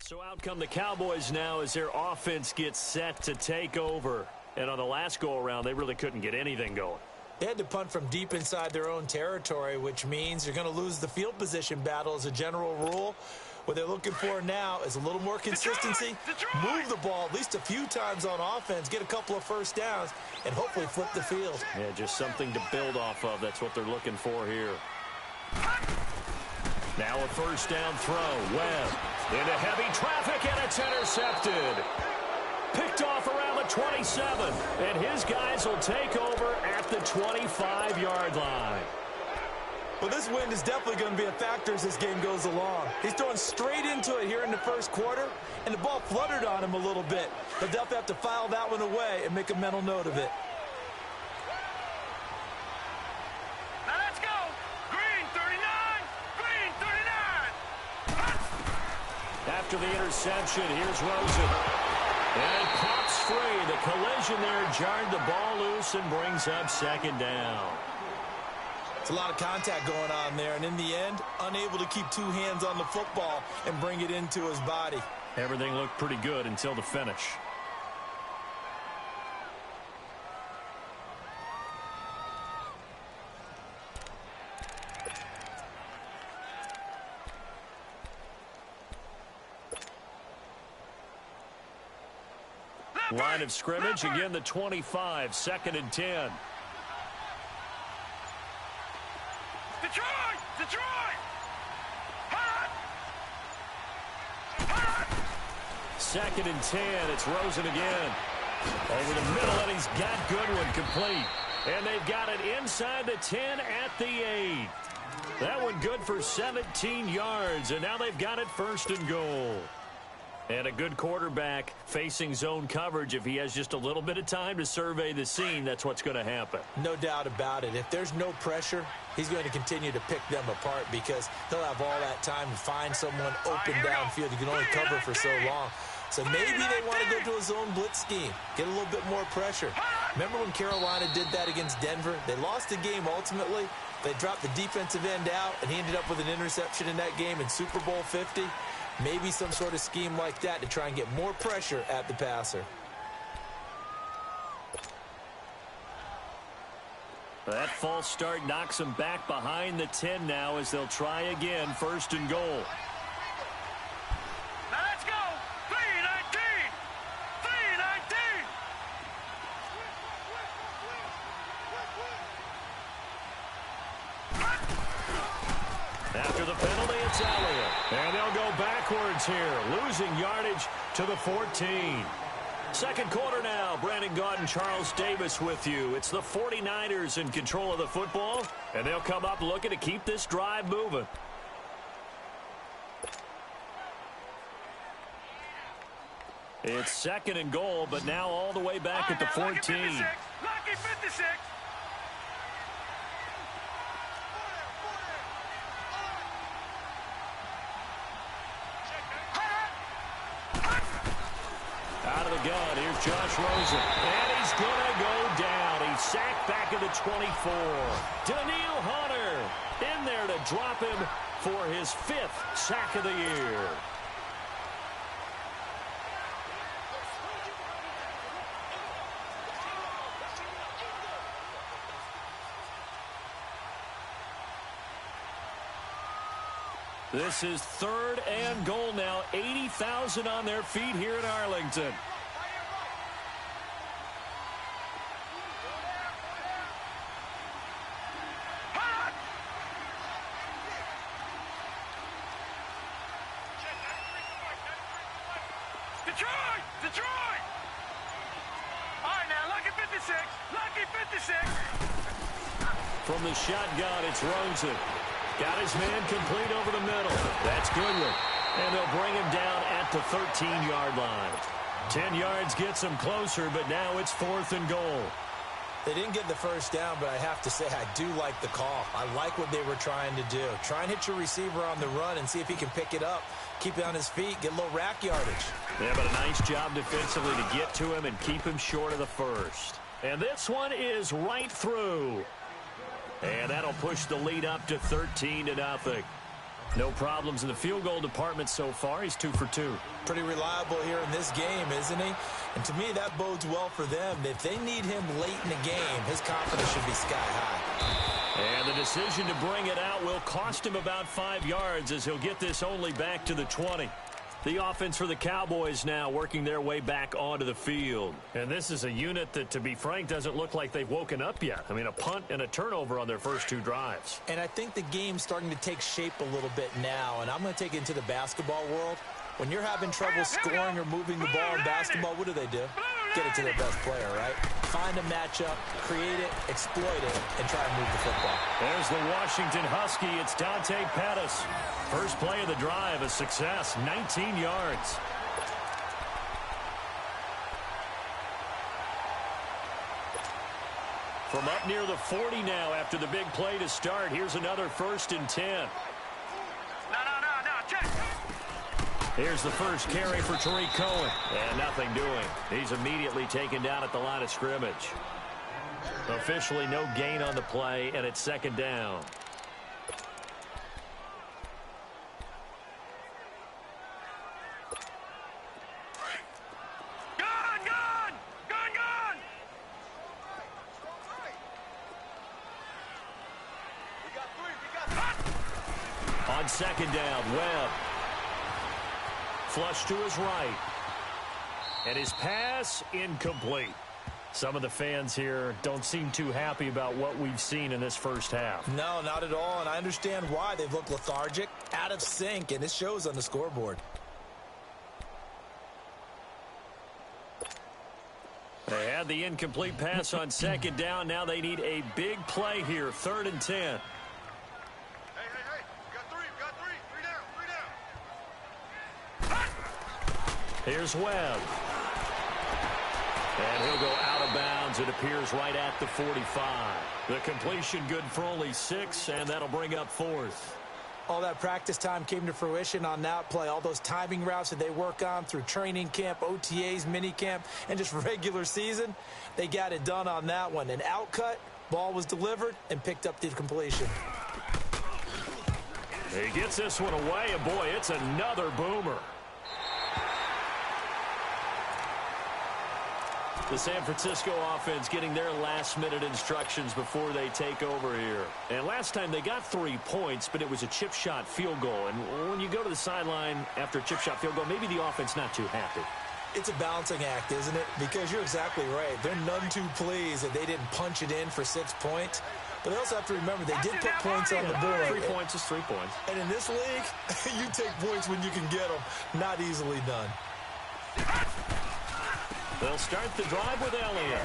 So out come the Cowboys now as their offense gets set to take over. And on the last go-around, they really couldn't get anything going. They had to punt from deep inside their own territory, which means you're going to lose the field position battle as a general rule. What they're looking for now is a little more consistency, move the ball at least a few times on offense, get a couple of first downs, and hopefully flip the field. Yeah, just something to build off of. That's what they're looking for here. Now a first down throw. Webb into heavy traffic, and it's intercepted. Picked off around the 27, and his guys will take over at the 25-yard line. Well, this wind is definitely going to be a factor as this game goes along. He's throwing straight into it here in the first quarter, and the ball fluttered on him a little bit. But they'll have to file that one away and make a mental note of it. Now let's go. Green 39. Green 39. After the interception, here's Rosen. And it pops free. The collision there jarred the ball loose and brings up second down. It's a lot of contact going on there, and in the end, unable to keep two hands on the football and bring it into his body. Everything looked pretty good until the finish. Line of scrimmage, again the 25, 2nd and 10. Detroit! Detroit! Hot! 2nd and 10, it's Rosen again. Over the middle, and he's got Goodwin complete. And they've got it inside the 10 at the 8. That one good for 17 yards, and now they've got it 1st and goal. And a good quarterback facing zone coverage. If he has just a little bit of time to survey the scene, that's what's going to happen. No doubt about it. If there's no pressure, he's going to continue to pick them apart because he'll have all that time to find someone open downfield. You can only cover for so long. So maybe they want to go to a zone blitz scheme, get a little bit more pressure. Remember when Carolina did that against Denver? They lost the game ultimately. They dropped the defensive end out, and he ended up with an interception in that game in Super Bowl 50. Maybe some sort of scheme like that to try and get more pressure at the passer. That false start knocks them back behind the 10 now as they'll try again, 1st and goal. Now let's go. 3-19. 3-19. After the penalty, it's Elliott. And they'll go backwards here, losing yardage to the 14. Second quarter now. Brandon Gaudin, Charles Davis with you. It's the 49ers in control of the football, and they'll come up looking to keep this drive moving. It's 2nd and goal, but now all the way back at the 14. Lucky 56. Out of the gun, here's Josh Rosen. And he's going to go down. He's sacked back at the 24. Daniil Hunter in there to drop him for his 5th sack of the year. This is 3rd and goal now. 80,000 on their feet here in Arlington. Detroit! Detroit! All right, now, lucky 56. Lucky 56. From the shotgun, it's Rosen. Got his man complete over the middle. That's Goodwin. And they'll bring him down at the 13-yard line. 10 yards gets them closer, but now it's 4th and goal. They didn't get the first down, but I have to say I do like the call. I like what they were trying to do. Try and hit your receiver on the run and see if he can pick it up, keep it on his feet, get a little rack yardage. Yeah, but a nice job defensively to get to him and keep him short of the first. And this one is right through. And that'll push the lead up to 13-0. No problems in the field goal department so far. He's 2 for 2. Pretty reliable here in this game, isn't he? And to me, that bodes well for them. If they need him late in the game, his confidence should be sky high. And the decision to bring it out will cost him about 5 yards as he'll get this only back to the 20. The offense for the Cowboys now working their way back onto the field. And this is a unit that, to be frank, doesn't look like they've woken up yet. I mean, a punt and a turnover on their first 2 drives. And I think the game's starting to take shape a little bit now, and I'm going to take it into the basketball world. When you're having trouble scoring or moving the ball in basketball, what do? Get it to their best player, right? Find a matchup, create it, exploit it, and try and move the football. There's the Washington Husky. It's Dante Pettis. First play of the drive, a success, 19 yards. From up near the 40 now after the big play to start. Here's another 1st and 10. No, check. Here's the first carry for Tariq Cohen. And nothing doing. He's immediately taken down at the line of scrimmage. Officially no gain on the play, and it's 2nd down. Gun! On 2nd down, Webb. Flush to his right. And his pass incomplete. Some of the fans here don't seem too happy about what we've seen in this first half. No, not at all, and I understand why. They've looked lethargic, out of sync, and it shows on the scoreboard. They had the incomplete pass on 2nd down. Now they need a big play here, 3rd and 10. Hey. We got 3 down. Here's Webb. And he'll go out of bounds. It appears right at the 45. The completion good for only 6, and that'll bring up 4th. All that practice time came to fruition on that play. All those timing routes that they work on through training camp, OTAs, minicamp, and just regular season, they got it done on that one. An outcut, ball was delivered, and picked up the completion. He gets this one away, and boy, it's another boomer. The San Francisco offense getting their last-minute instructions before they take over here. And last time they got 3 points, but it was a chip shot field goal. And when you go to the sideline after a chip shot field goal, maybe the offense not too happy. It's a balancing act, isn't it? Because you're exactly right. They're none too pleased that they didn't punch it in for 6 points. But they also have to remember they did put points on the board. 3 points is 3 points. And in this league, you take points when you can get them. Not easily done. They'll start the drive with Elliott.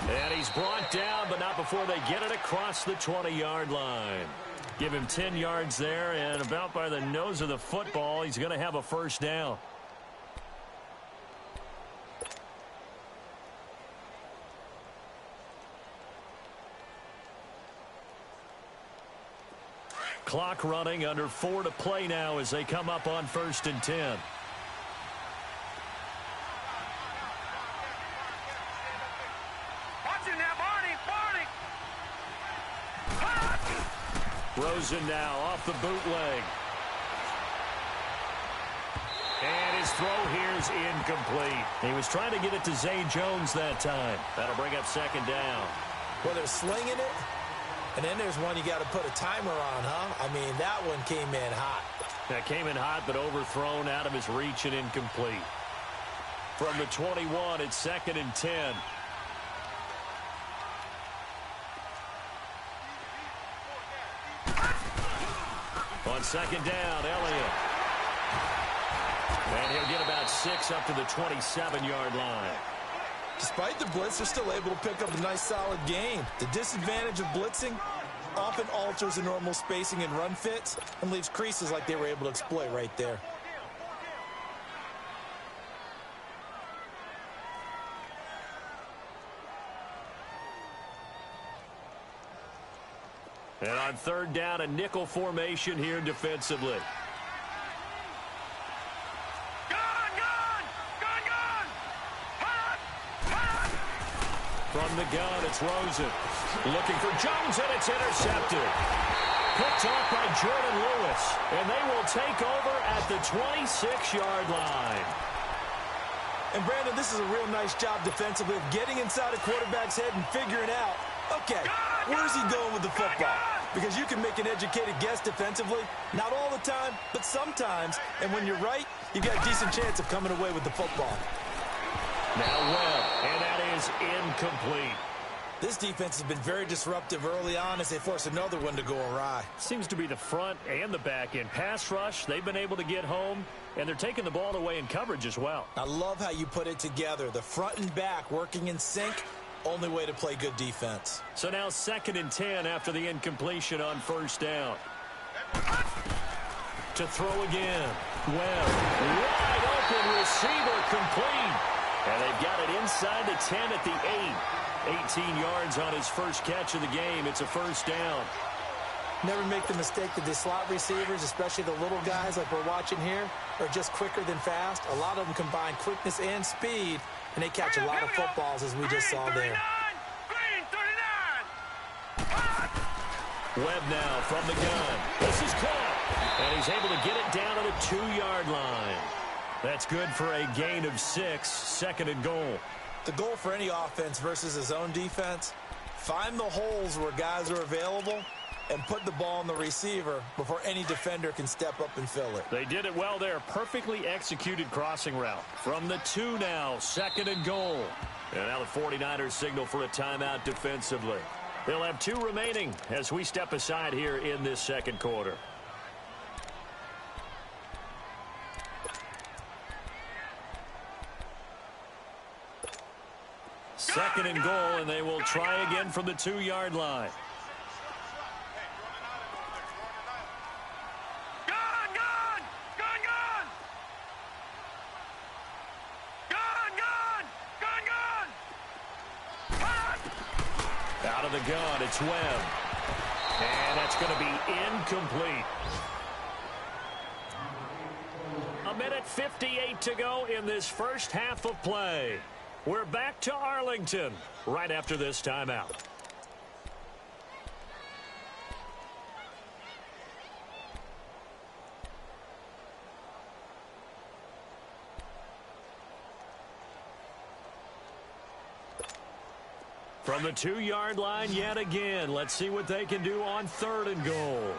And he's brought down, but not before they get it across the 20-yard line. Give him 10 yards there, and about by the nose of the football, he's going to have a 1st down. Clock running, under 4 to play now as they come up on 1st and 10. Rosen now off the bootleg. And his throw here's incomplete. He was trying to get it to Zay Jones that time. That'll bring up 2nd down. Well, they're slinging it, and then there's one you got to put a timer on, huh? I mean, that one came in hot. That came in hot, but overthrown, out of his reach and incomplete. From the 21, it's 2nd and 10. On 2nd down, Elliott. And he'll get about 6 up to the 27-yard line. Despite the blitz, they're still able to pick up a nice, solid gain. The disadvantage of blitzing often alters the normal spacing and run fits and leaves creases like they were able to exploit right there. And on 3rd down, a nickel formation here defensively. From the gun, it's Rosen. Looking for Jones, and it's intercepted. picked off by Jordan Lewis, and they will take over at the 26-yard line. And, Brandon, this is a real nice job defensively of getting inside a quarterback's head and figuring out, okay, where's he going with the football? Because you can make an educated guess defensively, not all the time, but sometimes. And when you're right, you've got a decent chance of coming away with the football. Now Webb, and that is incomplete. This defense has been very disruptive early on as they force another one to go awry. Seems to be the front and the back end. Pass rush, they've been able to get home, and they're taking the ball away in coverage as well. I love how you put it together. The front and back working in sync, only way to play good defense. So now 2nd and 10 after the incompletion on first down. To throw again. Webb, wide open receiver, complete. And they've got it inside the 10 at the 8. 18 yards on his first catch of the game. It's a first down. Never make the mistake that the slot receivers, especially the little guys like we're watching here, are just quicker than fast. A lot of them combine quickness and speed, and they catch a lot of footballs, as we just saw there. Webb now from the gun. This is caught, and he's able to get it down at a 2-yard line. That's good for a gain of 6, 2nd and goal. The goal for any offense versus his own defense, find the holes where guys are available and put the ball on the receiver before any defender can step up and fill it. They did it well there. Perfectly executed crossing route. From the 2 now, 2nd and goal. And now the 49ers signal for a timeout defensively. They'll have 2 remaining as we step aside here in this second quarter. Second and goal, and they will try again from the 2-yard line. Out of the gun, it's Webb. And that's going to be incomplete. 1:58 to go in this first half of play. We're back to Arlington right after this timeout. From the 2-yard line yet again. Let's see what they can do on 3rd and goal.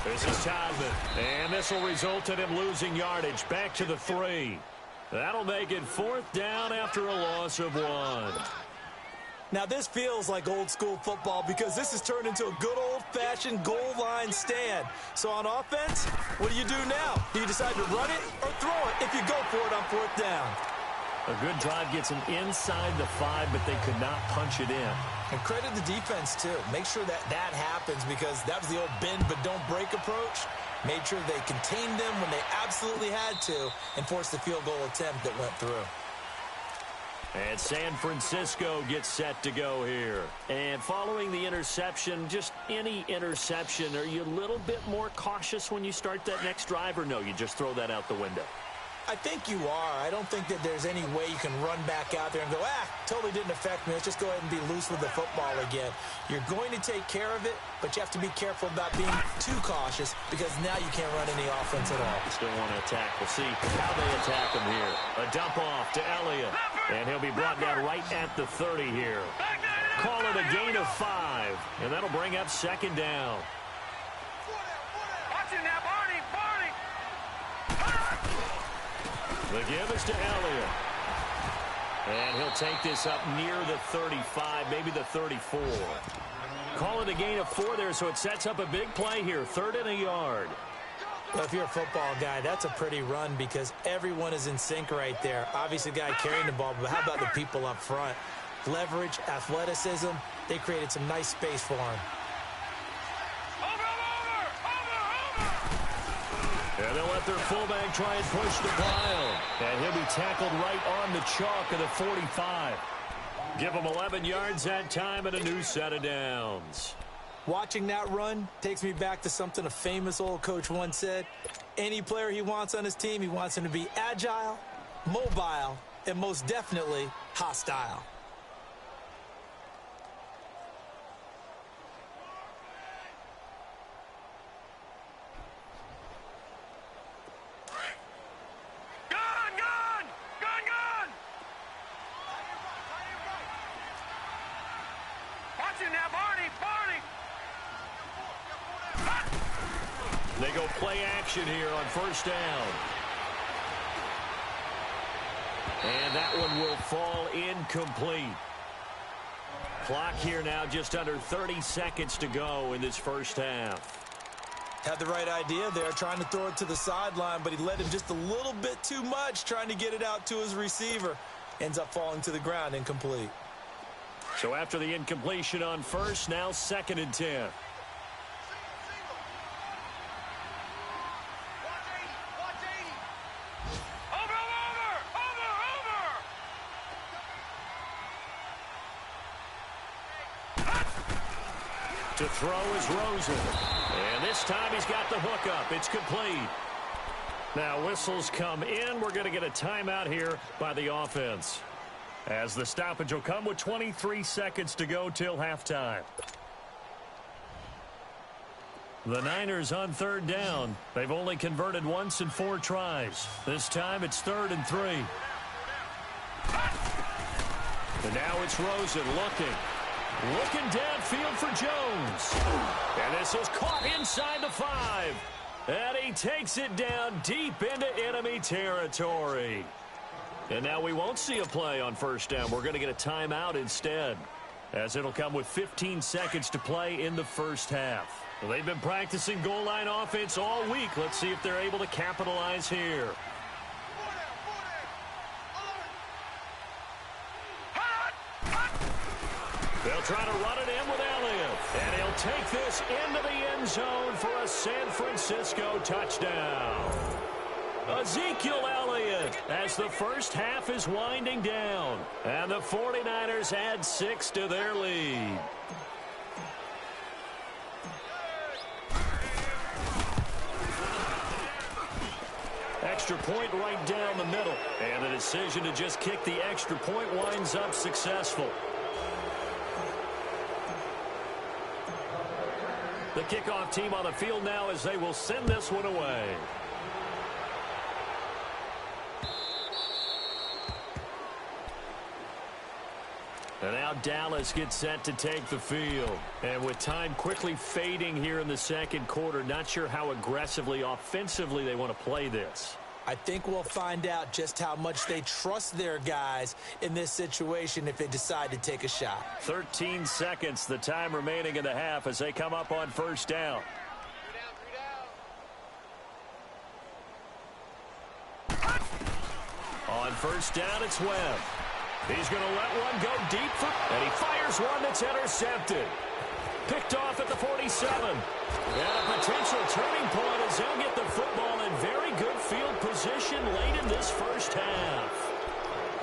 This is Todman, and this will result in him losing yardage back to the 3. That'll make it 4th down after a loss of 1. Now this feels like old school football because this has turned into a good old-fashioned goal line stand. So on offense, what do you do now? Do you decide to run it or throw it if you go for it on 4th down? A good drive gets them inside the 5, but they could not punch it in. And credit the defense, too. Make sure that happens because that was the old bend but don't break approach. Made sure they contained them when they absolutely had to and forced the field goal attempt that went through. And San Francisco gets set to go here. And following the interception, just any interception, are you a little bit more cautious when you start that next drive, or no, you just throw that out the window? I think you are. I don't think that there's any way you can run back out there and go, totally didn't affect me. Let's just go ahead and be loose with the football again. You're going to take care of it, but you have to be careful about being too cautious because now you can't run any offense at all. Still want to attack. We'll see how they attack him here. A dump off to Elliott, and he'll be brought down right at the 30 here. Call it a gain of 5, and that'll bring up 2nd down. Watch it now, Barney. The give is to Elliott. And he'll take this up near the 35, maybe the 34. Call it a gain of 4 there, so it sets up a big play here. 3rd and a yard. Well, if you're a football guy, that's a pretty run because everyone is in sync right there. Obviously, the guy carrying the ball, but how about the people up front? Leverage, athleticism, they created some nice space for him. And they'll let their fullback try and push the pile. And he'll be tackled right on the chalk of the 45. Give him 11 yards that time and a new set of downs. Watching that run takes me back to something a famous old coach once said. Any player he wants on his team, he wants him to be agile, mobile, and most definitely hostile. Action now, Barney! They go play action here on first down. And that one will fall incomplete. Clock here now just under 30 seconds to go in this first half. Had the right idea there, trying to throw it to the sideline, but he led him just a little bit too much, trying to get it out to his receiver. Ends up falling to the ground, incomplete. So after the incompletion on first, now 2nd and 10. To throw is Rosen. And this time he's got the hook up. It's complete. Now whistles come in. We're going to get a timeout here by the offense, as the stoppage will come with 23 seconds to go till halftime. The Niners on 3rd down. They've only converted once in 4 tries. This time it's 3rd and 3. And now it's Rosen looking downfield for Jones. And this is caught inside the 5. And he takes it down deep into enemy territory. And now we won't see a play on first down. We're going to get a timeout instead, as it'll come with 15 seconds to play in the first half. Well, they've been practicing goal line offense all week. Let's see if they're able to capitalize here. They'll try to run it in with Elliott. And he'll take this into the end zone for a San Francisco touchdown. Ezekiel Elliott, as the first half is winding down. And the 49ers add 6 to their lead. Extra point right down the middle. And the decision to just kick the extra point winds up successful. The kickoff team on the field now, as they will send this one away. And now Dallas gets set to take the field. And with time quickly fading here in the second quarter, not sure how aggressively, offensively they want to play this. I think we'll find out just how much they trust their guys in this situation if they decide to take a shot. 13 seconds, the time remaining in the half as they come up on first down. On first down, it's Webb. He's going to let one go deep, and he fires one that's intercepted. Picked off at the 47. And a potential turning point as they'll get the football in very good field position late in this first half.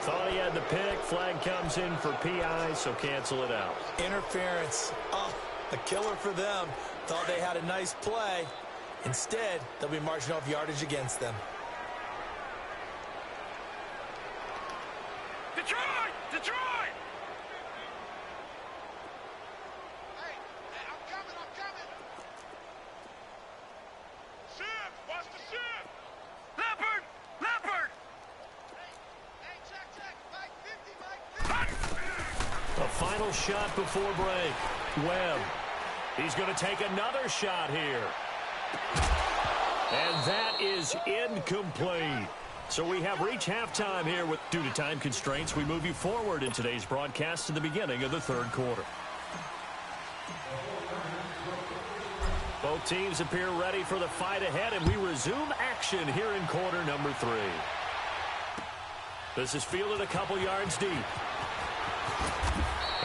Thought he had the pick. Flag comes in for PI, so cancel it out. Interference. Oh, a killer for them. Thought they had a nice play. Instead, they'll be marching off yardage against them. Detroit! Detroit! Hey, I'm coming. Ship! Watch the ship! Leopard! Hey, check. Mike 50. A final shot before break. Webb. He's going to take another shot here. And that is incomplete. So we have reached halftime here. Due to time constraints, we move you forward in today's broadcast to the beginning of the third quarter. Both teams appear ready for the fight ahead, and we resume action here in quarter number 3. This is fielded a couple yards deep.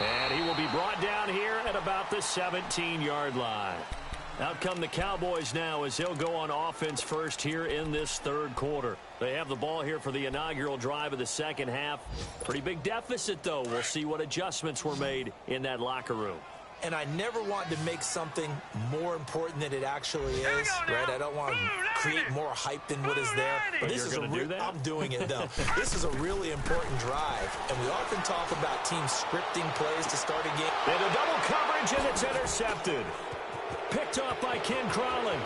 And he will be brought down here at about the 17-yard line. Out come the Cowboys now as they'll go on offense first here in this third quarter. They have the ball here for the inaugural drive of the second half. Pretty big deficit, though. We'll see what adjustments were made in that locker room. And I never want to make something more important than it actually is, right? I don't want to create more hype than what is there. But this is do that? I'm doing it, though. This is a really important drive, and we often talk about teams scripting plays to start a game. And a double coverage, and it's intercepted. Picked off by Ken Crowley.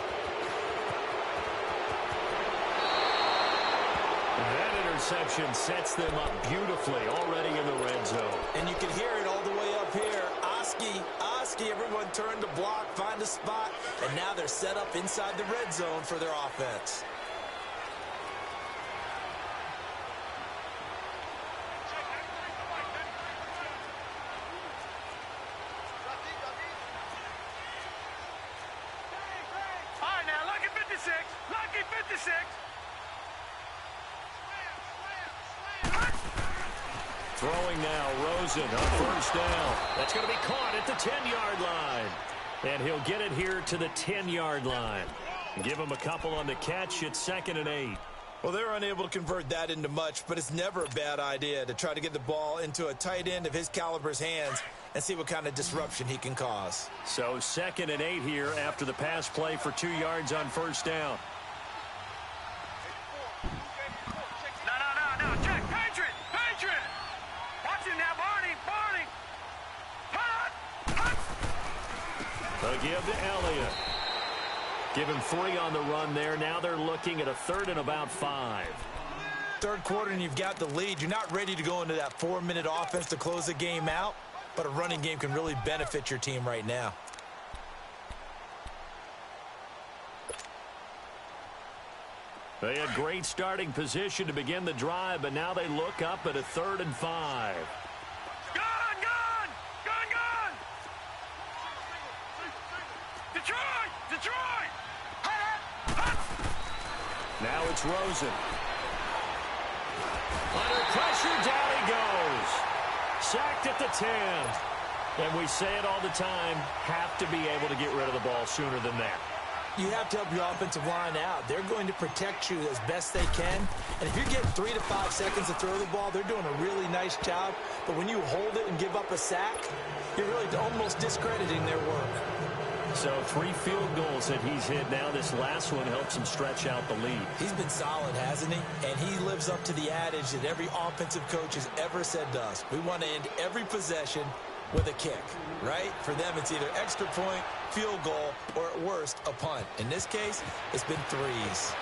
That interception sets them up beautifully already in the red zone. And you can hear it all the way up here. Ask Oski, everyone turned to block, find a spot, and now they're set up inside the red zone for their offense. All right, now, lucky 56. Lucky 56. Throwing now, Rosen on first down. That's going to be caught at the 10-yard line. And he'll get it here to the 10-yard line. Give him a couple on the catch. It's 2nd and 8. Well, they're unable to convert that into much, but it's never a bad idea to try to get the ball into a tight end of his caliber's hands and see what kind of disruption he can cause. So 2nd and 8 here after the pass play for 2 yards on first down. No. Check. Patriot. Watch him now, Barney. Hut. They'll give to Elliott. Give him 3 on the run there. Now they're looking at a 3rd and about 5. Third quarter and you've got the lead. You're not ready to go into that 4-minute offense to close the game out, but a running game can really benefit your team right now. They had great starting position to begin the drive, but now they look up at a 3rd and 5. Gun. Detroit. Hut. Now it's Rosen. Under pressure, down he goes. Sacked at the 10. And we say it all the time, have to be able to get rid of the ball sooner than that. You have to help your offensive line out. They're going to protect you as best they can. And if you're getting 3 to 5 seconds to throw the ball, they're doing a really nice job. But when you hold it and give up a sack, you're really almost discrediting their work. So 3 field goals that he's hit now. This last one helps him stretch out the lead. He's been solid, hasn't he? And he lives up to the adage that every offensive coach has ever said to us. We want to end every possession with a kick, right? For them, it's either extra point, field goal, or at worst, a punt. In this case, it's been 3s.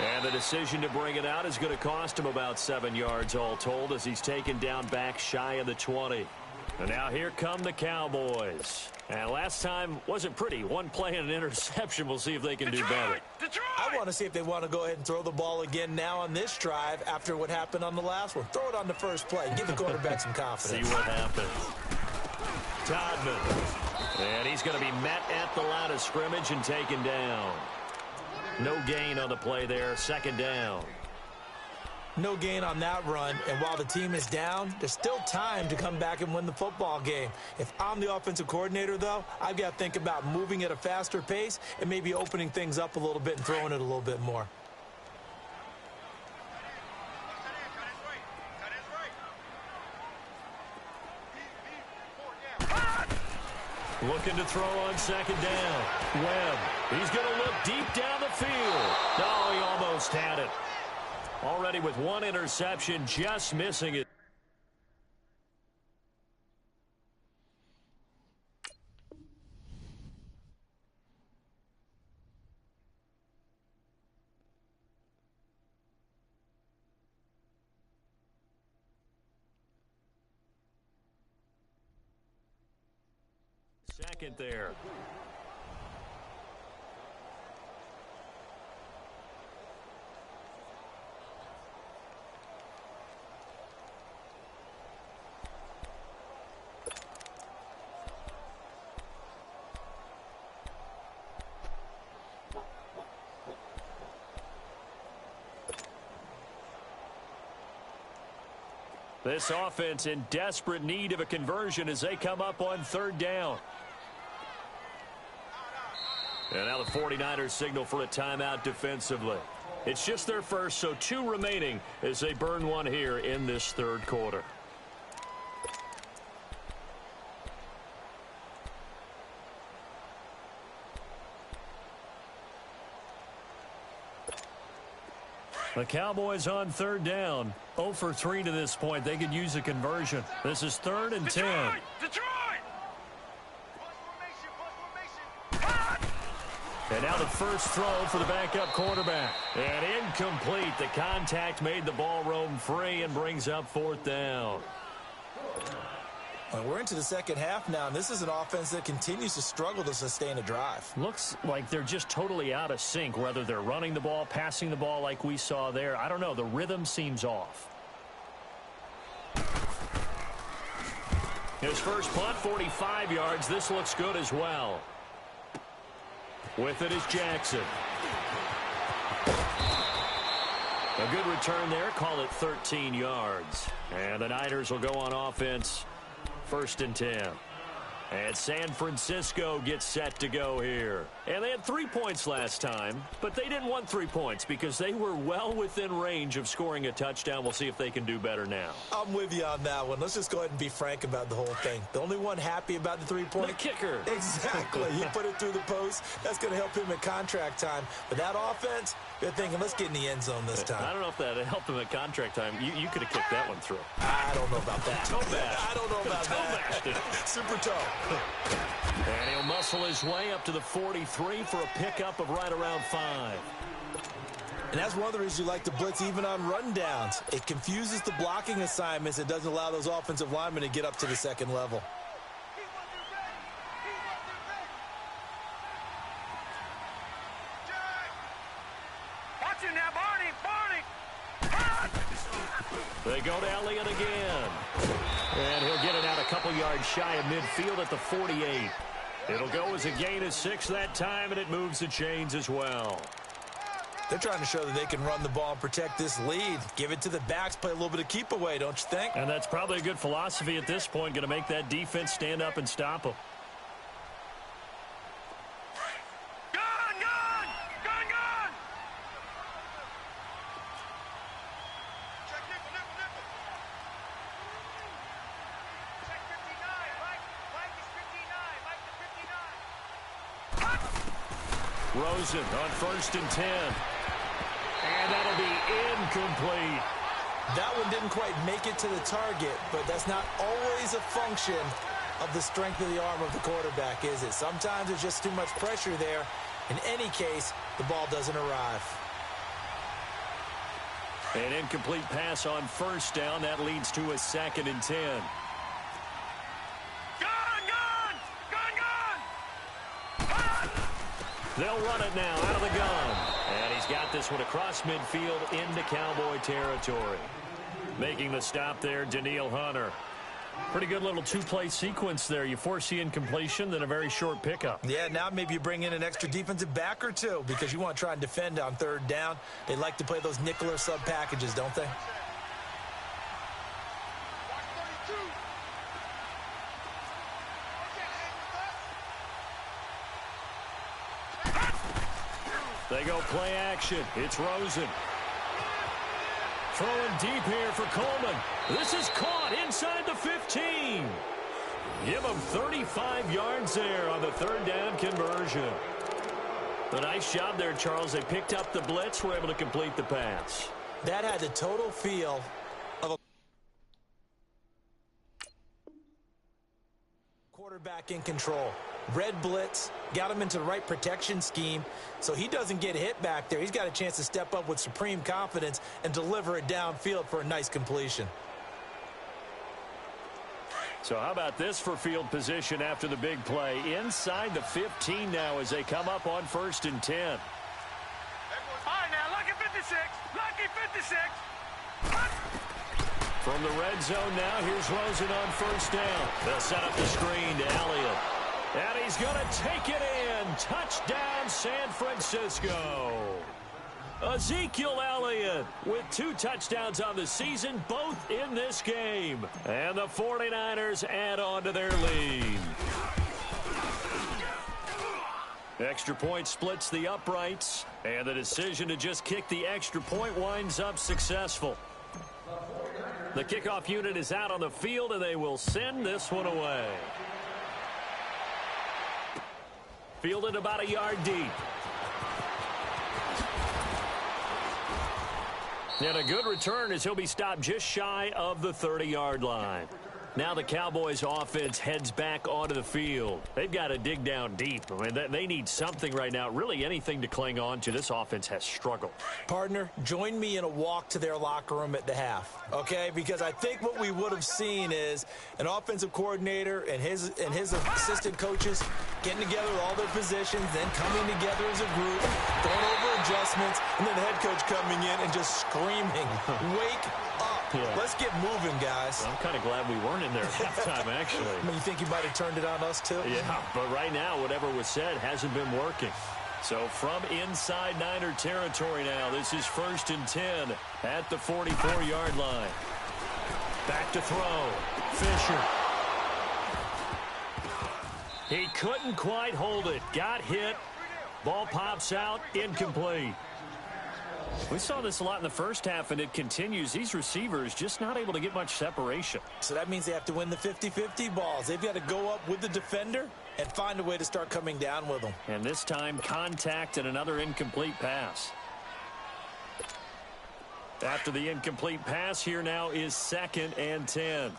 And the decision to bring it out is going to cost him about 7 yards all told as he's taken down back shy of the 20. And now here come the Cowboys. And last time wasn't pretty. One play and an interception. We'll see if they can do better. I want to see if they want to go ahead and throw the ball again now on this drive after what happened on the last one. Throw it on the first play. Give the quarterback some confidence. See what happens. Todman. And he's going to be met at the line of scrimmage and taken down. No gain on the play there. 2nd down. No gain on that run, and while the team is down, there's still time to come back and win the football game. If I'm the offensive coordinator, though, I've got to think about moving at a faster pace and maybe opening things up a little bit and throwing it a little bit more. Looking to throw on 2nd down. Webb. He's going to look deep down the field. Oh, he almost had it. Already with 1 interception, just missing it. Second there. This offense in desperate need of a conversion as they come up on 3rd down. And now the 49ers signal for a timeout defensively. It's just their first, so 2 remaining as they burn 1 here in this 3rd quarter. The Cowboys on 3rd down. 0 for 3 to this point. They could use a conversion. This is 3rd and 10. Detroit! And now the first throw for the backup quarterback. And incomplete. The contact made the ball roam free and brings up 4th down. Well, we're into the second half now, and this is an offense that continues to struggle to sustain a drive. Looks like they're just totally out of sync, whether they're running the ball, passing the ball like we saw there. I don't know. The rhythm seems off. His first punt, 45 yards. This looks good as well. With it is Jackson. A good return there. Call it 13 yards. And the Niners will go on offense. 1st and 10. And San Francisco gets set to go here. And they had 3 points last time, but they didn't want 3 points because they were well within range of scoring a touchdown. We'll see if they can do better now. I'm with you on that one. Let's just go ahead and be frank about the whole thing. The only one happy about the 3-point? The kicker. Exactly. He put it through the post. That's going to help him at contract time. But that offense, they're thinking, let's get in the end zone this time. I don't know if that helped him at contract time. You could have kicked that one through. I don't know about that. Toe bash. I don't know about that. Toe bashed it. Super toe. And he'll muscle his way up to the 43 for a pickup of right around 5. And that's one of the reasons you like to blitz even on rundowns. It confuses the blocking assignments. It doesn't allow those offensive linemen to get up to the second level. Watch him now, Barney. They go to Elliott again. And he'll get it out a couple yards shy of midfield at the 48. It'll go as a gain of 6 that time, and it moves the chains as well. They're trying to show that they can run the ball and protect this lead. Give it to the backs, play a little bit of keep away, don't you think? And that's probably a good philosophy at this point, going to make that defense stand up and stop them. Rosen on 1st and 10. And that'll be incomplete. That one didn't quite make it to the target, but that's not always a function of the strength of the arm of the quarterback, is it? Sometimes there's just too much pressure there. In any case, the ball doesn't arrive. An incomplete pass on 1st down. That leads to a 2nd and 10. They'll run it now out of the gun. And he's got this one across midfield into Cowboy territory. Making the stop there, Daniil Hunter. Pretty good little 2-play sequence there. You force the incompletion, then a very short pickup. Yeah, now maybe you bring in an extra defensive back or two because you want to try and defend on 3rd down. They like to play those nickel or sub packages, don't they? They go play action. It's Rosen. Throwing deep here for Coleman. This is caught inside the 15. Give them 35 yards there on the 3rd down conversion. A nice job there, Charles. They picked up the blitz, were able to complete the pass. That had the total feel of a quarterback in control. Red blitz, got him into the right protection scheme, so he doesn't get hit back there. He's got a chance to step up with supreme confidence and deliver it downfield for a nice completion. So how about this for field position after the big play? Inside the 15 now as they come up on 1st and 10. All right, now, lucky 56. Lucky 56. From the red zone now, here's Rosen on 1st down. They'll set up the screen to Elliott. And he's going to take it in. Touchdown, San Francisco. Ezekiel Elliott with 2 touchdowns on the season, both in this game. And the 49ers add on to their lead. Extra point splits the uprights, and the decision to just kick the extra point winds up successful. The kickoff unit is out on the field, and they will send this one away. Fielded about a yard deep. And a good return as he'll be stopped just shy of the 30-yard line. Now the Cowboys offense heads back onto the field. They've got to dig down deep. I mean, they need something right now, really anything to cling on to. This offense has struggled. Partner, join me in a walk to their locker room at the half, okay? Because I think what we would have seen is an offensive coordinator and his assistant coaches getting together with all their positions, then coming together as a group, going over adjustments, and then the head coach coming in and just screaming, "Wake up." Yeah. Let's get moving, guys. I'm kind of glad we weren't in there at halftime, actually. I mean, you think you might have turned it on us, too? Yeah, but right now, whatever was said hasn't been working. So from inside Niner territory now, this is 1st and 10 at the 44-yard line. Back to throw. Fisher. He couldn't quite hold it. Got hit. Ball pops out. Incomplete. We saw this a lot in the first half, and it continues. These receivers just not able to get much separation. So that means they have to win the 50-50 balls. They've got to go up with the defender and find a way to start coming down with them. And this time, contact and another incomplete pass. After the incomplete pass, here now is 2nd and 10.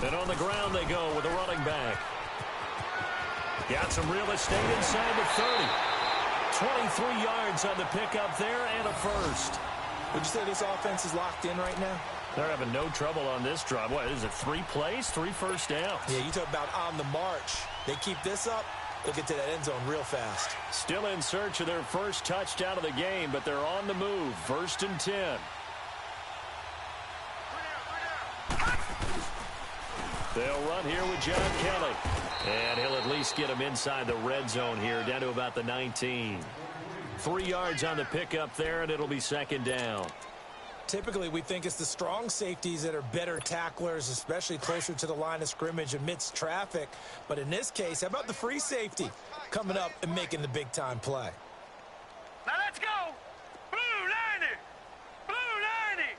And on the ground they go with a running back. Got some real estate inside the 30. 23 yards on the pickup there and a first. Would you say this offense is locked in right now? They're having no trouble on this drive. What is it, 3 plays, 3 first downs? Yeah, you talk about on the march. They keep this up, they'll get to that end zone real fast. Still in search of their first touchdown of the game, but they're on the move. 1st and 10. They'll run here with John Kelly. And he'll at least get him inside the red zone here, down to about the 19. 3 yards on the pickup there, and it'll be 2nd down. Typically, we think it's the strong safeties that are better tacklers, especially closer to the line of scrimmage amidst traffic. But in this case, how about the free safety coming up and making the big-time play? Now let's go. Blue 90. Blue 90.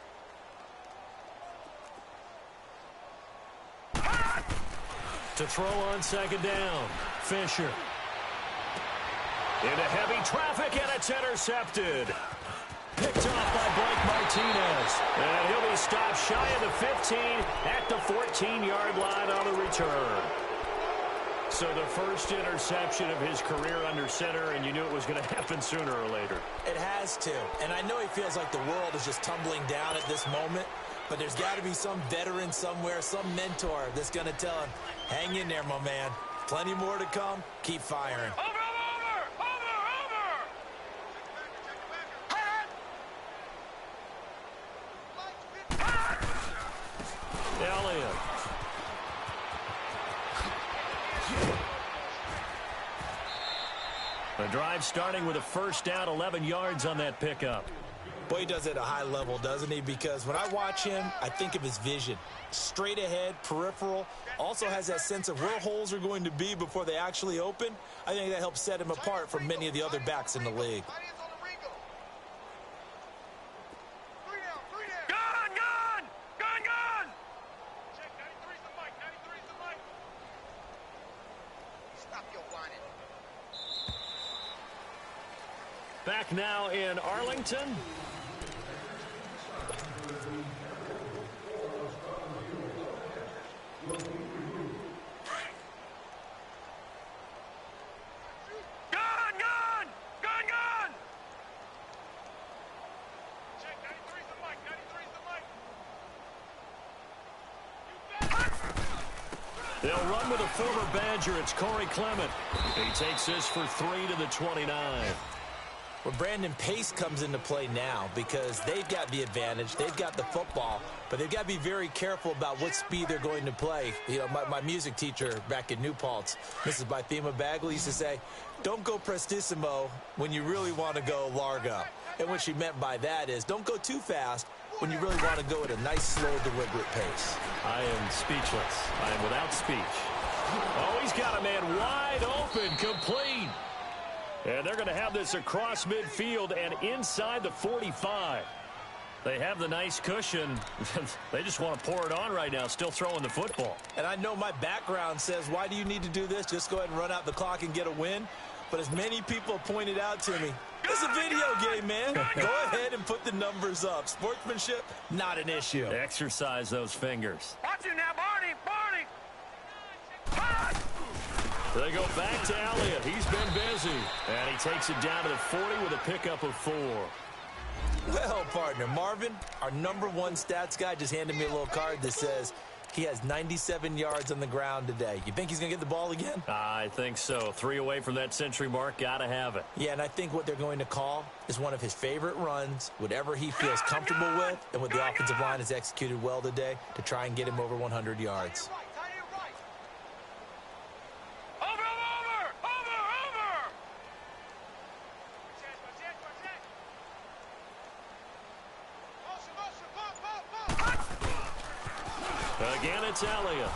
To throw on 2nd down. Fisher. Into heavy traffic, and it's intercepted. Picked off by Blake Martinez. And he'll be stopped shy of the 15 at the 14-yard line on the return. So the first interception of his career under center, and you knew it was going to happen sooner or later. It has to. And I know he feels like the world is just tumbling down at this moment. But there's got to be some veteran somewhere, some mentor that's going to tell him, hang in there, my man. Plenty more to come. Keep firing. Over. Elliott. The drive starting with a first down, 11 yards on that pickup. Boy, he does it at a high level, doesn't he? Because when I watch him, I think of his vision. Straight ahead, peripheral. Also has that sense of where holes are going to be before they actually open. I think that helps set him apart from many of the other backs in the league. Gun! Stop your whining. Back now in Arlington. Gun! Check, 93's the mic. 93's the mic. They'll run with a former Badger. It's Corey Clement. He takes this for 3 to the 29. Well, Brandon, pace comes into play now because they've got the advantage. They've got the football, but they've got to be very careful about what speed they're going to play. You know, my music teacher back in New Paltz, Mrs. Bythema Bagley, used to say, don't go prestissimo when you really want to go largo. And what she meant by that is don't go too fast when you really want to go at a nice, slow, deliberate pace. I am speechless. I am without speech. Oh, he's got a man wide open, complete. And they're going to have this across midfield and inside the 45. They have the nice cushion. They just want to pour it on right now, still throwing the football. And I know my background says, why do you need to do this? Just go ahead and run out the clock and get a win. But as many people pointed out to me, It's a video game, man. Go ahead and put the numbers up. Sportsmanship, not an issue. Exercise those fingers. Watch it now, Barney. Barney. They go back to Elliott. He's been busy. And he takes it down to the 40 with a pickup of 4. Well, partner, Marvin, our #1 stats guy, just handed me a little card that says he has 97 yards on the ground today. You think he's going to get the ball again? I think so. 3 away from that century mark. Got to have it. Yeah, and I think what they're going to call is one of his favorite runs, whatever he feels comfortable with, and what the offensive line has executed well today to try and get him over 100 yards. Again, it's Elliott.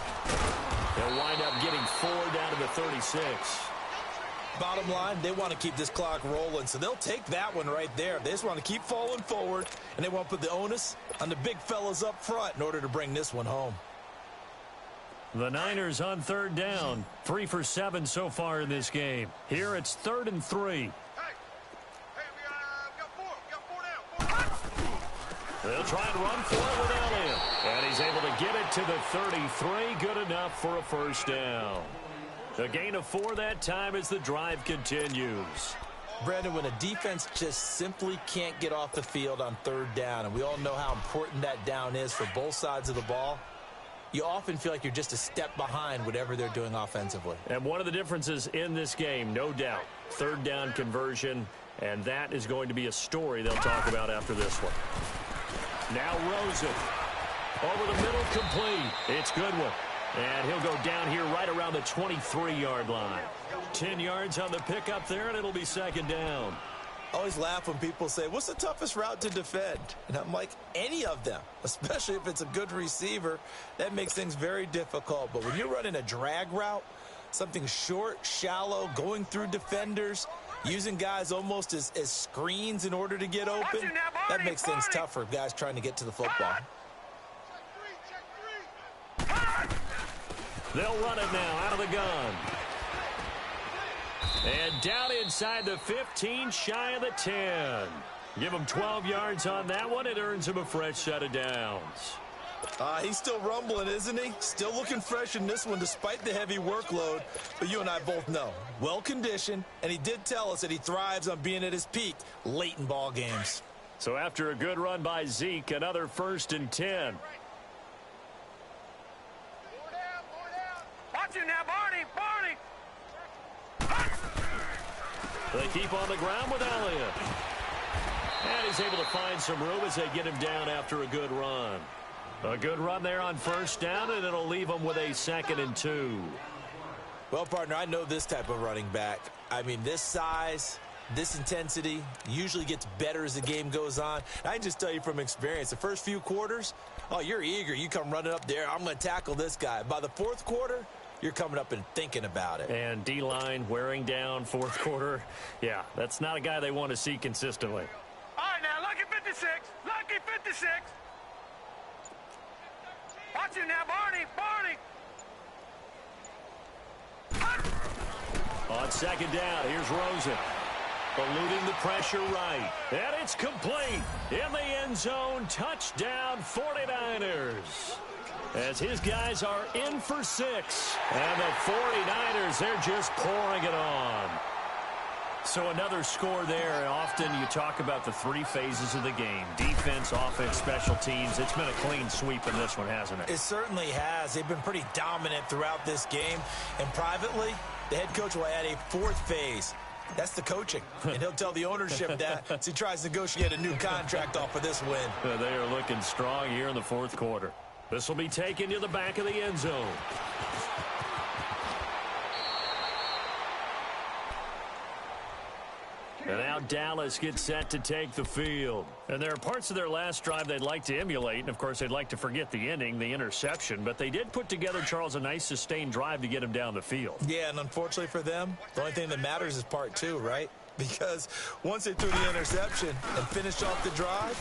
They'll wind up getting 4 down to the 36. Bottom line, they want to keep this clock rolling, so they'll take that one right there. They just want to keep falling forward, and they want to put the onus on the big fellas up front in order to bring this one home. The Niners on 3rd down. 3 for 7 so far in this game. Here it's 3rd and 3. We got 4. We got 4 down. They'll try and run for it with Elliott. And he's able to get it to the 33. Good enough for a first down. A gain of 4 that time as the drive continues. Brandon, when a defense just simply can't get off the field on 3rd down, and we all know how important that down is for both sides of the ball, you often feel like you're just a step behind whatever they're doing offensively. And one of the differences in this game, no doubt, 3rd down conversion, and that is going to be a story they'll talk about after this one. Now Rosen. Over the middle, complete. It's Goodwin. And he'll go down here right around the 23-yard line. 10 yards on the pickup there, and it'll be 2nd down. I always laugh when people say, what's the toughest route to defend? And I'm like, any of them, especially if it's a good receiver. That makes things very difficult. But when you're running a drag route, something short, shallow, going through defenders, using guys almost as screens in order to get open, that makes things tough for guys trying to get to the football. They'll run it now out of the gun. And down inside the 15, shy of the 10. Give him 12 yards on that one. It earns him a fresh set of downs. He's still rumbling, isn't he? Still looking fresh in this one despite the heavy workload. But you and I both know, well-conditioned, and he did tell us that he thrives on being at his peak late in ball games. So after a good run by Zeke, another 1st and 10. Watch it now, Barney. Barney. They keep on the ground with Elliott. And he's able to find some room as they get him down after a good run. A good run there on 1st down, and it'll leave them with a 2nd and 2. Well, partner, I know this type of running back. I mean, this size, this intensity usually gets better as the game goes on. I can just tell you from experience, the first few quarters, oh, you're eager. You come running up there, I'm going to tackle this guy. By the 4th quarter, you're coming up and thinking about it. And D-line wearing down 4th quarter. Yeah, that's not a guy they want to see consistently. All right, now, lucky 56. Lucky 56. Watch it now, Barney. Barney. On 2nd down, here's Rosen. Eluding the pressure right. And it's complete. In the end zone, touchdown 49ers. As his guys are in for 6. And the 49ers, they're just pouring it on. So another score there, and often you talk about the 3 phases of the game. Defense, offense, special teams. It's been a clean sweep in this one, hasn't it? It certainly has. They've been pretty dominant throughout this game. And privately, the head coach will add a 4th phase. That's the coaching. And he'll tell the ownership that as he tries to negotiate a new contract off of this win. They are looking strong here in the 4th quarter. This will be taken to the back of the end zone. And now Dallas gets set to take the field. And there are parts of their last drive they'd like to emulate. And, of course, they'd like to forget the ending, the interception. But they did put together, Charles, a nice sustained drive to get him down the field. Yeah, and unfortunately for them, the only thing that matters is part 2, right? Because once they threw the interception and finished off the drive,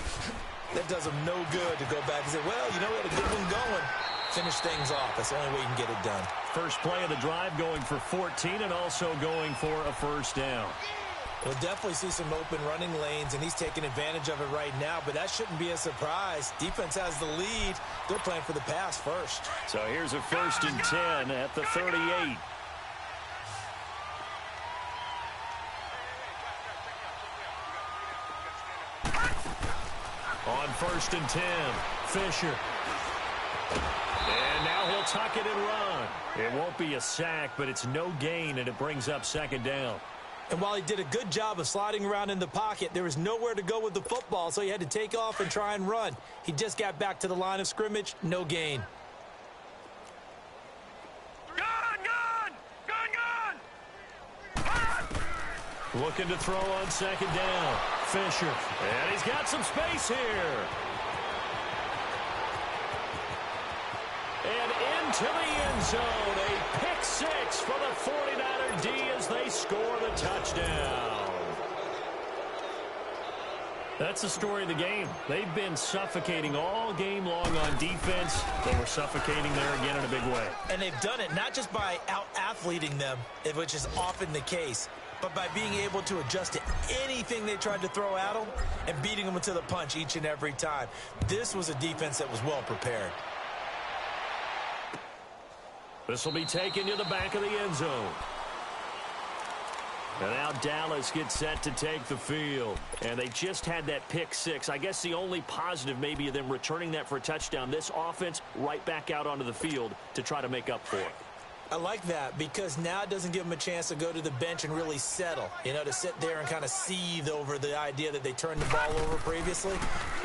that does them no good to go back and say, well, you know, we had a good one going. Finish things off. That's the only way you can get it done. First play of the drive going for 14 and also going for a first down. We'll definitely see some open running lanes, and he's taking advantage of it right now, but that shouldn't be a surprise. Defense has the lead. They're playing for the pass first. So here's a 1st and 10 at the 38. On 1st and 10, Fisher. And now he'll tuck it and run. It won't be a sack, but it's no gain, and it brings up 2nd down. And while he did a good job of sliding around in the pocket, there was nowhere to go with the football, so he had to take off and try and run. He just got back to the line of scrimmage, no gain. Looking to throw on 2nd down. Fisher. And he's got some space here. And into the end zone. A pick 6 for the 49er D as they score the touchdown. That's the story of the game. They've been suffocating all game long on defense. They were suffocating there again in a big way. And they've done it not just by out-athleting them, which is often the case, but by being able to adjust to anything they tried to throw at them and beating them to the punch each and every time. This was a defense that was well prepared. This will be taken to the back of the end zone. And now Dallas gets set to take the field. And they just had that pick 6. I guess the only positive maybe of them returning that for a touchdown. This offense right back out onto the field to try to make up for it. I like that because now it doesn't give them a chance to go to the bench and really settle, to sit there and kind of seethe over the idea that they turned the ball over previously.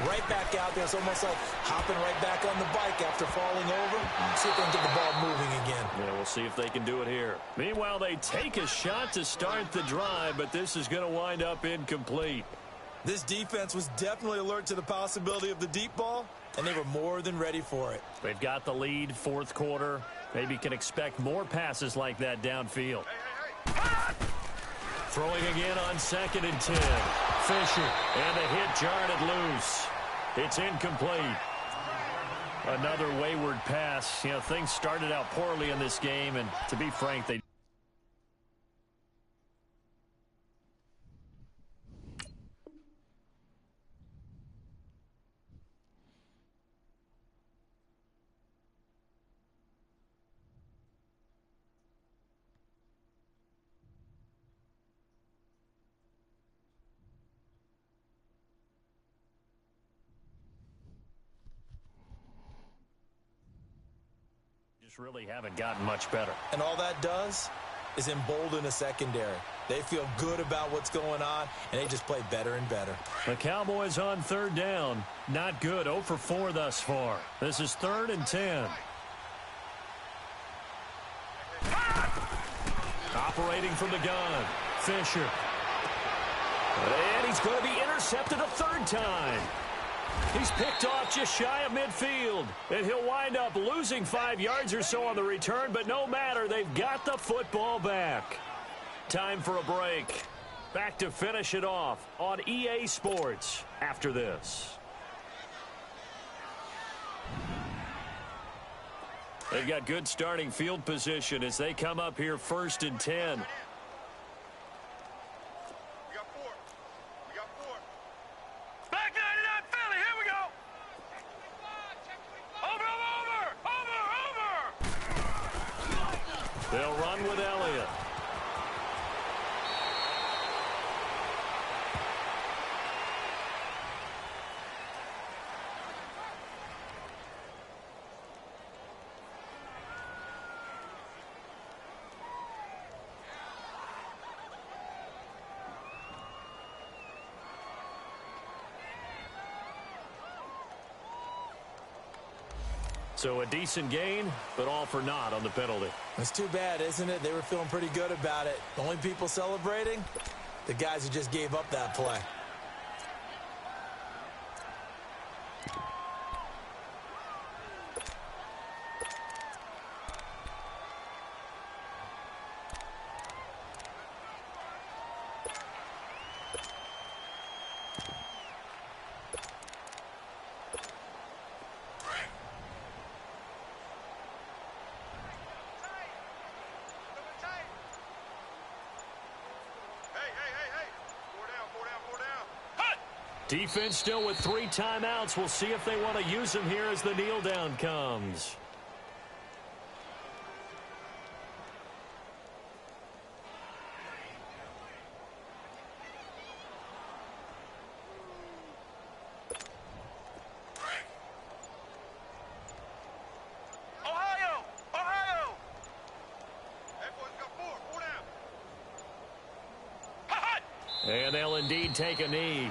Right back out there, it's almost like hopping right back on the bike after falling over. See if they can get the ball moving again. Yeah, we'll see if they can do it here. Meanwhile, they take a shot to start the drive, but this is going to wind up incomplete. This defense was definitely alert to the possibility of the deep ball, and they were more than ready for it. They've got the lead, 4th quarter. Maybe can expect more passes like that downfield. Throwing again on 2nd and 10. Fisher, and a hit jarred it loose. It's incomplete. Another wayward pass. Things started out poorly in this game, and to be frank, they really haven't gotten much better. And all that does is embolden a secondary. They feel good about what's going on, and they just play better and better. The Cowboys on 3rd down. Not good. 0 for 4 thus far. This is 3rd and 10. Operating from the gun. Fisher. And he's going to be intercepted a 3rd time. He's picked off just shy of midfield, and he'll wind up losing 5 yards or so on the return, but no matter, they've got the football back. Time for a break. Back to finish it off on EA Sports after this. They've got good starting field position as they come up here 1st and 10. They'll run with Elliott. So a decent gain, but all for naught on the penalty. It's too bad, isn't it? They were feeling pretty good about it. The only people celebrating, the guys who just gave up that play. Defense still with 3 timeouts. We'll see if they want to use them here as the kneel down comes. And they'll indeed take a knee.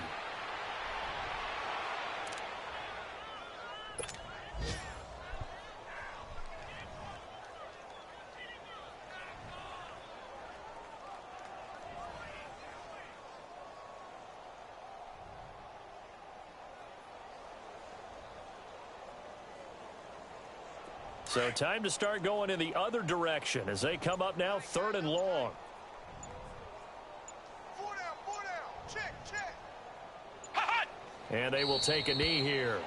So time to start going in the other direction as they come up now 3rd and long. And they will take a knee here.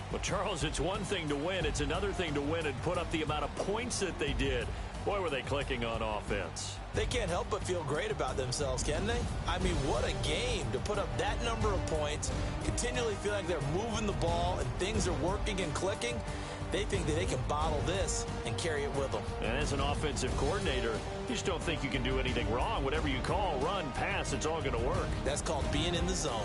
Well, Charles, it's one thing to win. It's another thing to win and put up the amount of points that they did. Boy, were they clicking on offense. They can't help but feel great about themselves, can they? I mean, what a game to put up that number of points, continually feel like they're moving the ball and things are working and clicking. They think that they can bottle this and carry it with them. And as an offensive coordinator, you just don't think you can do anything wrong. Whatever you call, run, pass, it's all going to work. That's called being in the zone.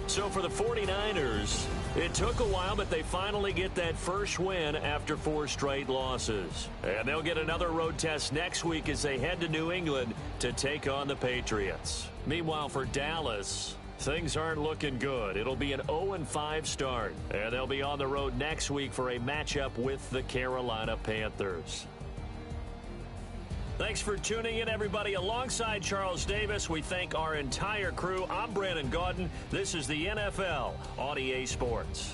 So for the 49ers, it took a while, but they finally get that first win after 4 straight losses. And they'll get another road test next week as they head to New England to take on the Patriots. Meanwhile, for Dallas, things aren't looking good. It'll be an 0-5 start, and they'll be on the road next week for a matchup with the Carolina Panthers. Thanks for tuning in, everybody. Alongside Charles Davis, we thank our entire crew. I'm Brandon Gaudin. This is the NFL on EA Sports.